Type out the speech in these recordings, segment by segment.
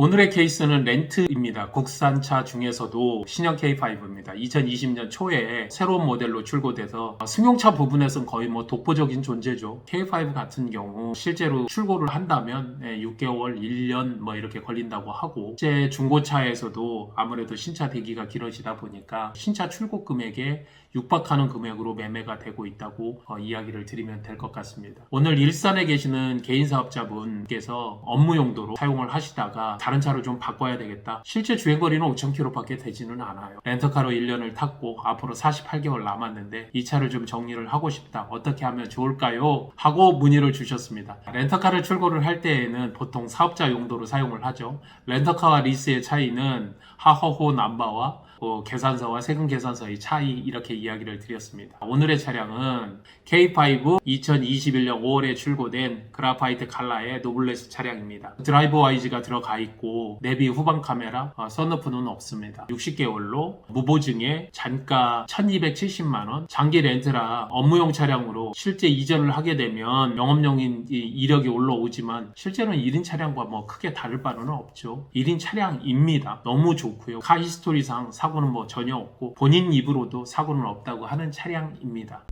오늘의 케이스는 렌트입니다. 국산차 중에서도 신형 K5입니다. 2020년 초에 새로운 모델로 출고돼서 승용차 부분에서는 거의 독보적인 존재죠. K5 같은 경우 실제로 출고를 한다면 6개월, 1년 이렇게 걸린다고 하고, 실제 중고차에서도 아무래도 신차 대기가 길어지다 보니까 신차 출고 금액에 육박하는 금액으로 매매가 되고 있다고 이야기를 드리면 될 것 같습니다. 오늘 일산에 계시는 개인 사업자분께서 업무 용도로 사용을 하시다가 다른 차로 좀 바꿔야 되겠다. 실제 주행거리는 5,000km밖에 되지는 않아요. 렌터카로 1년을 탔고 앞으로 48개월 남았는데 이 차를 좀 정리를 하고 싶다. 어떻게 하면 좋을까요? 하고 문의를 주셨습니다. 렌터카를 출고를 할 때에는 보통 사업자 용도로 사용을 하죠. 렌터카와 리스의 차이는 하허호 남바와 계산서와 세금 계산서의 차이, 이렇게 이야기를 드렸습니다. 오늘의 차량은 K5 2021년 5월에 출고된 그라파이트 칼라의 노블레스 차량입니다. 드라이브 와이즈가 들어가 있고 내비 후방 카메라, 선루프는 없습니다. 60개월로 무보증에 잔가 1270만원, 장기 렌트라 업무용 차량으로 실제 이전을 하게 되면 영업용인 이력이 올라오지만 실제로는 1인 차량과 크게 다를 바는 없죠. 1인 차량입니다. 너무 좋고요. 카 히스토리상 사고는 전혀 없고 본인 입으로도 사고는 없다고 하는 차량입니다.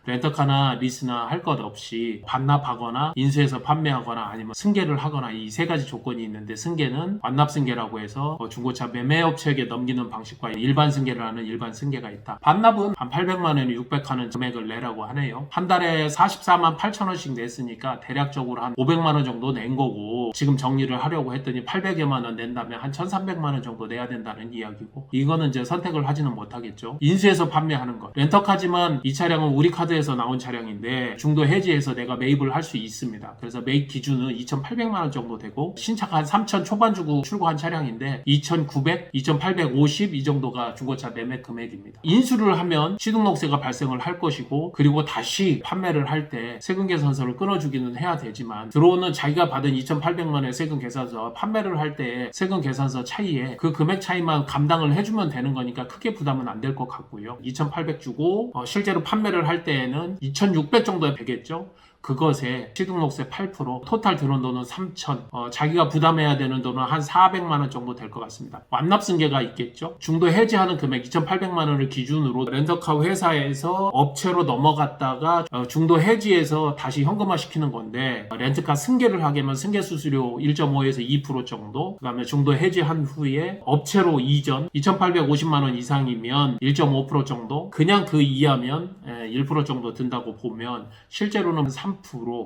렌터카나 리스나 할 것 없이 반납하거나 인수해서 판매하거나 아니면 승계를 하거나 이 세 가지 조건이 있는데, 승계는 완납 승계라고 해서 중고차 매매업체에게 넘기는 방식과 일반 승계를 하는 일반 승계가 있다. 반납은 한 800만원, 600하는 금액을 내라고 하네요. 한 달에 44만 8천원씩 냈으니까 대략적으로 한 500만원 정도 낸 거고, 지금 정리를 하려고 했더니 800여만원 낸다면 한 1300만원 정도 내야 된다는 이야기고, 이거는 이제 선택을 하지는 못하겠죠. 인수해서 판매하는 것, 렌터카지만 이 차량은 우리 카드에서 나온 차량인데 중도 해지해서 내가 매입을 할 수 있습니다. 그래서 매입 기준은 2,800만원 정도 되고, 신차가 한 3,000 초반 주고 출고한 차량인데 2,900, 2,850 이 정도가 중고차 매매 금액입니다. 인수를 하면 취등록세가 발생을 할 것이고, 그리고 다시 판매를 할 때 세금 계산서를 끊어주기는 해야 되지만, 들어오는 자기가 받은 2,800만원의 세금 계산서와 판매를 할 때 세금 계산서 차이에 그 금액 차이만 감당을 해주면 되는 거니까 크게 부담은 안 될 것 같고요. 2,800 주고 실제로 판매를 할 때 2,600 정도 되겠죠. 그것에 취등록세 8%, 토탈 들어온 돈은 3,000, 자기가 부담해야 되는 돈은 한 400만원 정도 될 것 같습니다. 완납 승계가 있겠죠. 중도 해지하는 금액 2,800만원을 기준으로 렌터카 회사에서 업체로 넘어갔다가 중도 해지해서 다시 현금화 시키는 건데, 렌트카 승계를 하게 되면 승계 수수료 1.5에서 2% 정도, 그 다음에 중도 해지한 후에 업체로 이전 2,850만원 이상이면 1.5% 정도, 그냥 그 이하면 1% 정도 든다고 보면 실제로는 3%,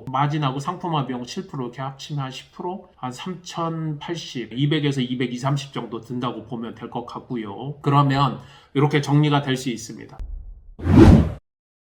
마진하고 상품화 비용 7% 이렇게 합치면 한 10%, 한 3,080, 200에서 220, 30 정도 든다고 보면 될 것 같고요. 그러면 이렇게 정리가 될 수 있습니다.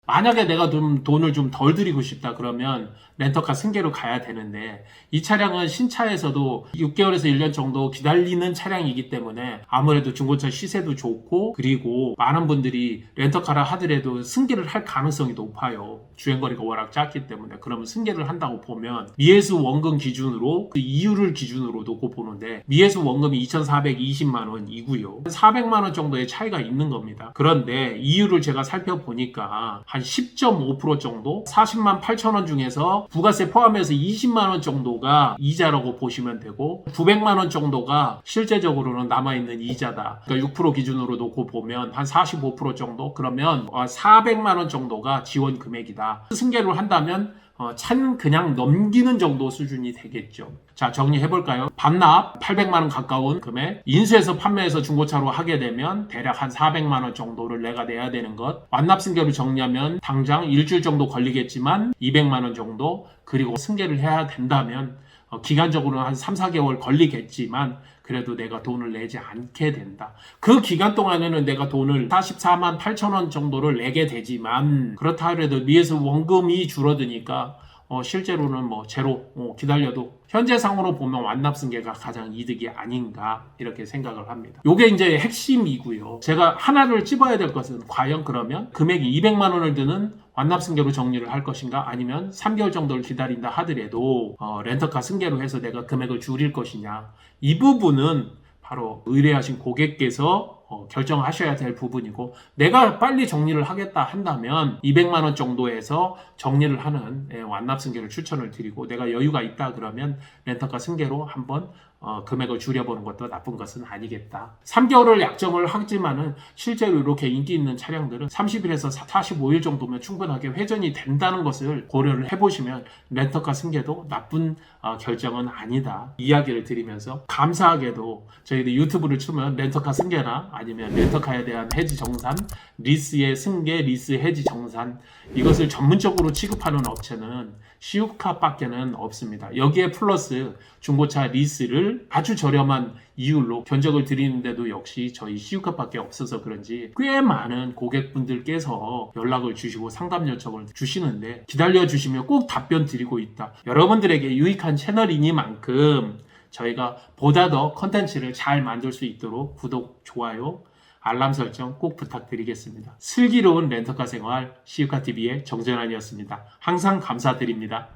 만약에 내가 돈을 좀 덜 들이고 싶다 그러면 렌터카 승계로 가야 되는데, 이 차량은 신차에서도 6개월에서 1년 정도 기다리는 차량이기 때문에 아무래도 중고차 시세도 좋고, 그리고 많은 분들이 렌터카라 하더라도 승계를 할 가능성이 높아요. 주행거리가 워낙 작기 때문에. 그러면 승계를 한다고 보면 미해수 원금 기준으로 그 이유를 기준으로 놓고 보는데, 미해수 원금이 2,420만원이고요. 400만원 정도의 차이가 있는 겁니다. 그런데 이유를 제가 살펴보니까 한 10.5% 정도, 40만 8천원 중에서 부가세 포함해서 20만원 정도가 이자라고 보시면 되고, 900만원 정도가 실제적으로는 남아있는 이자다. 그러니까 6% 기준으로 놓고 보면 한 45% 정도, 그러면 400만원 정도가 지원 금액이다. 승계를 한다면 차는 그냥 넘기는 정도 수준이 되겠죠. 자, 정리해볼까요? 반납 800만원 가까운 금액, 인수해서 판매해서 중고차로 하게 되면 대략 한 400만원 정도를 내가 내야 되는 것, 완납 승계로 정리하면 당장 일주일 정도 걸리겠지만 200만원 정도, 그리고 승계를 해야 된다면 기간적으로는 한 3, 4개월 걸리겠지만 그래도 내가 돈을 내지 않게 된다. 그 기간 동안에는 내가 돈을 44만 8천원 정도를 내게 되지만, 그렇다 하더라도 미해수 원금이 줄어드니까 실제로는 제로 기다려도 현재상으로 보면 완납승계가 가장 이득이 아닌가, 이렇게 생각을 합니다. 요게 이제 핵심이고요. 제가 하나를 찝어야 될 것은, 과연 그러면 금액이 200만원을 드는 완납승계로 정리를 할 것인가, 아니면 3개월 정도를 기다린다 하더라도 렌터카 승계로 해서 내가 금액을 줄일 것이냐, 이 부분은 바로 의뢰하신 고객께서 결정하셔야 될 부분이고, 내가 빨리 정리를 하겠다 한다면 200만 원 정도에서 정리를 하는 완납 승계를 추천을 드리고, 내가 여유가 있다 그러면 렌터카 승계로 한번 금액을 줄여보는 것도 나쁜 것은 아니겠다. 3개월을 약정을 하지만은 실제로 이렇게 인기 있는 차량들은 30일에서 45일 정도면 충분하게 회전이 된다는 것을 고려를 해보시면 렌터카 승계도 나쁜 결정은 아니다. 이야기를 드리면서, 감사하게도 저희들 유튜브를 치면 렌터카 승계나 아니면 렌터카에 대한 해지 정산, 리스의 승계, 리스 해지 정산, 이것을 전문적으로 취급하는 업체는 시우카밖에는 없습니다. 여기에 플러스 중고차 리스를 아주 저렴한 이율로 견적을 드리는데도 역시 저희 시우카밖에 없어서 그런지 꽤 많은 고객분들께서 연락을 주시고 상담 요청을 주시는데, 기다려 주시면 꼭 답변 드리고 있다. 여러분들에게 유익한 채널이니만큼 저희가 보다 더 컨텐츠를 잘 만들 수 있도록 구독, 좋아요, 알람 설정 꼭 부탁드리겠습니다. 슬기로운 렌터카 생활 시우카TV의 정전환이었습니다. 항상 감사드립니다.